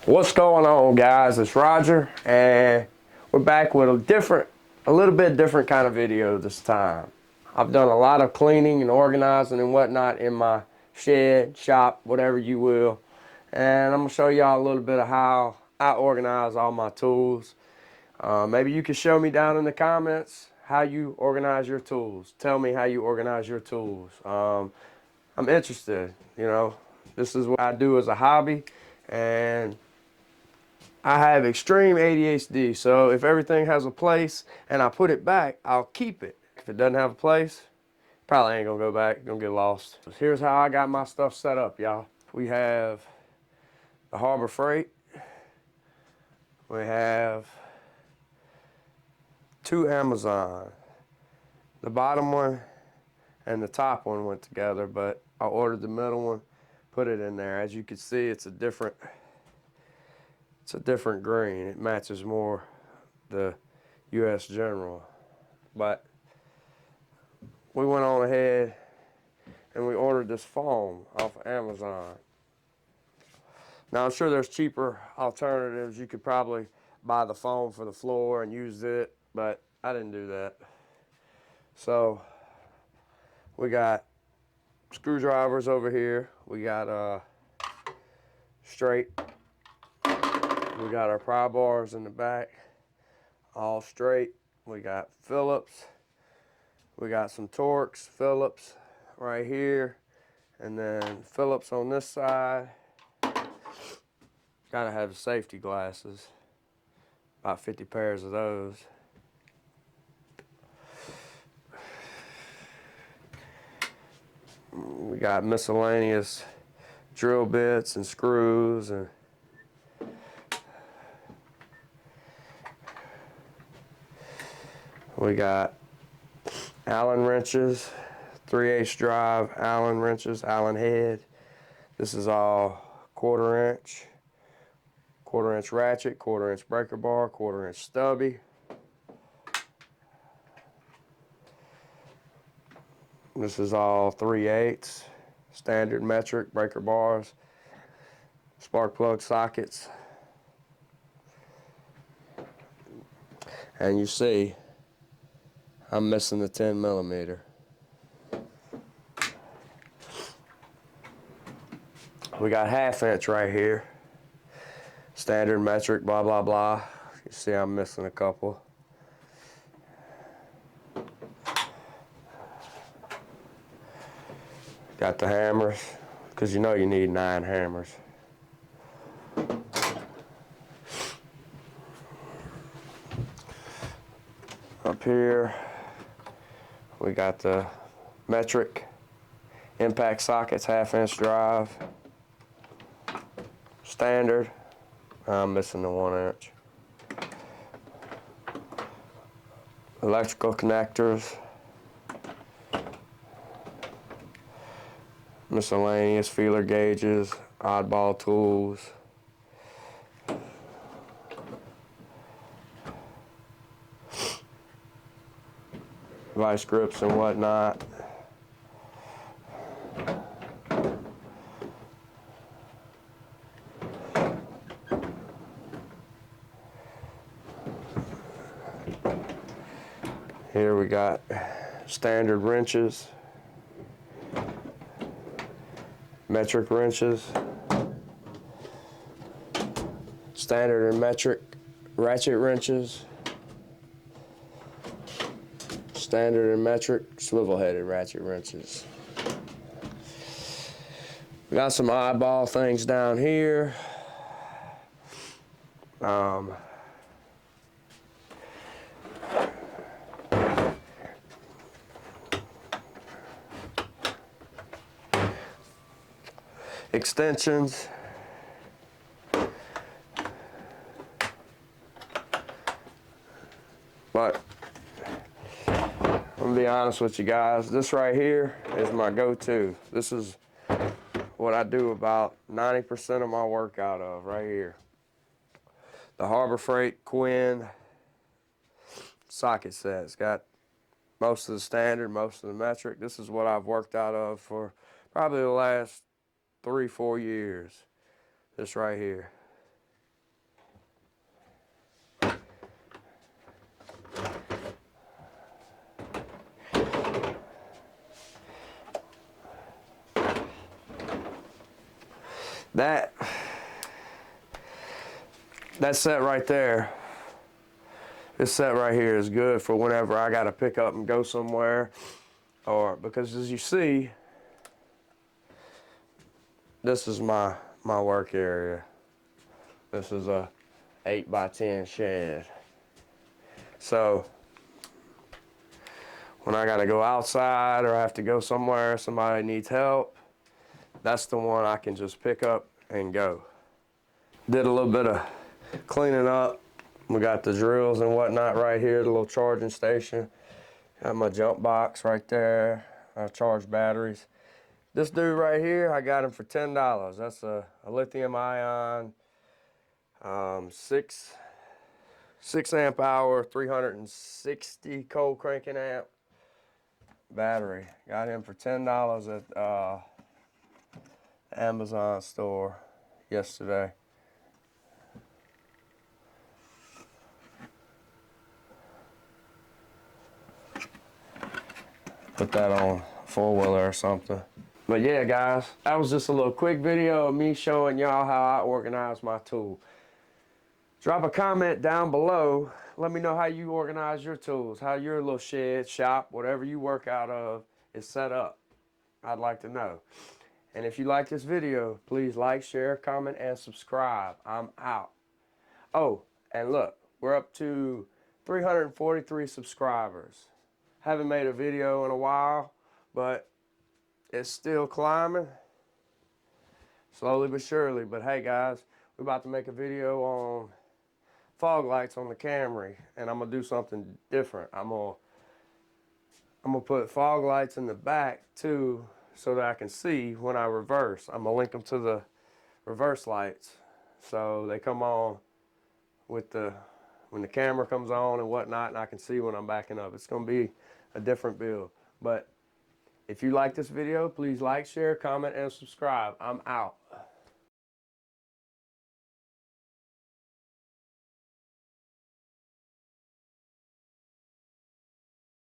What's going on, guys? It's Roger, and we're back with a little bit different kind of video this time. I've done a lot of cleaning and organizing and whatnot in my shed, shop, whatever you will, and I'm gonna show y'all a little bit of how I organize all my tools. Maybe you can show me down in the comments how you organize your tools. Tell me how you organize your tools. I'm interested. This is what I do as a hobby, and I have extreme ADHD, so if everything has a place and I put it back, I'll keep it. If it doesn't have a place, probably ain't gonna go back, gonna get lost. So here's how I got my stuff set up, y'all. We have the Harbor Freight. We have two Amazon. The bottom one and the top one went together, but I ordered the middle one, put it in there. As you can see, it's a different green. It matches more the U.S. General. But we went on ahead and we ordered this foam off of Amazon. Now I'm sure there's cheaper alternatives. You could probably buy the foam for the floor and use it, but I didn't do that. So we got screwdrivers over here. We got straight. We got our pry bars in the back, all straight. We got Phillips. We got some Torx, Phillips right here, and then Phillips on this side. Gotta have safety glasses, about 50 pairs of those. We got miscellaneous drill bits and screws, and we got Allen wrenches, 3/8 drive Allen wrenches, Allen head. This is all 1/4 inch, 1/4 inch ratchet, 1/4 inch breaker bar, 1/4 inch stubby. This is all 3/8 standard metric breaker bars, spark plug sockets. And you see, I'm missing the 10 millimeter. We got 1/2 inch right here, standard metric, blah, blah, blah. You see I'm missing a couple. Got the hammers, because you know you need 9 hammers. Up here, we got the metric impact sockets, 1/2 inch drive, standard. I'm missing the 1 inch. Electrical connectors, miscellaneous feeler gauges, oddball tools. Vice grips and whatnot. Here we got standard wrenches, metric wrenches, standard and metric ratchet wrenches, standard and metric swivel-headed ratchet wrenches. We got some oddball things down here. Extensions. But I'm gonna be honest with you guys, this right here is my go-to. This is what I do about 90% of my work out of right here. The Harbor Freight Quinn socket set. It's got most of the standard, most of the metric. This is what I've worked out of for probably the last 3-4 years. This right here. That set right there, this set right here is good for whenever I gotta pick up and go somewhere, or because as you see, this is my work area. This is a 8x10 shed. So when I gotta go outside or I have to go somewhere, somebody needs help, that's the one I can just pick up and go. Did a little bit of cleaning up. We got the drills and whatnot right here, the little charging station. Got my jump box right there. I charge batteries. This dude right here, I got him for $10. That's a lithium ion, 6 amp hour, 360 cold cranking amp battery. Got him for $10 at Amazon store yesterday. Put that on four-wheeler or something. But yeah, guys, that was just a little quick video of me showing y'all how I organize my tool. Drop a comment down below. Let me know how you organize your tools, how your little shed, shop, whatever you work out of is set up. I'd like to know. And if you like this video, please like, share, comment, and subscribe. I'm out. Oh, and look, we're up to 343 subscribers. Haven't made a video in a while, but it's still climbing. Slowly but surely. But hey guys, we're about to make a video on fog lights on the Camry, and I'm gonna do something different. I'm gonna put fog lights in the back too, so that I can see when I reverse. I'm gonna link them to the reverse lights, so they come on with when the camera comes on and whatnot, and I can see when I'm backing up. It's gonna be a different build. But if you like this video, please like, share, comment, and subscribe. I'm out.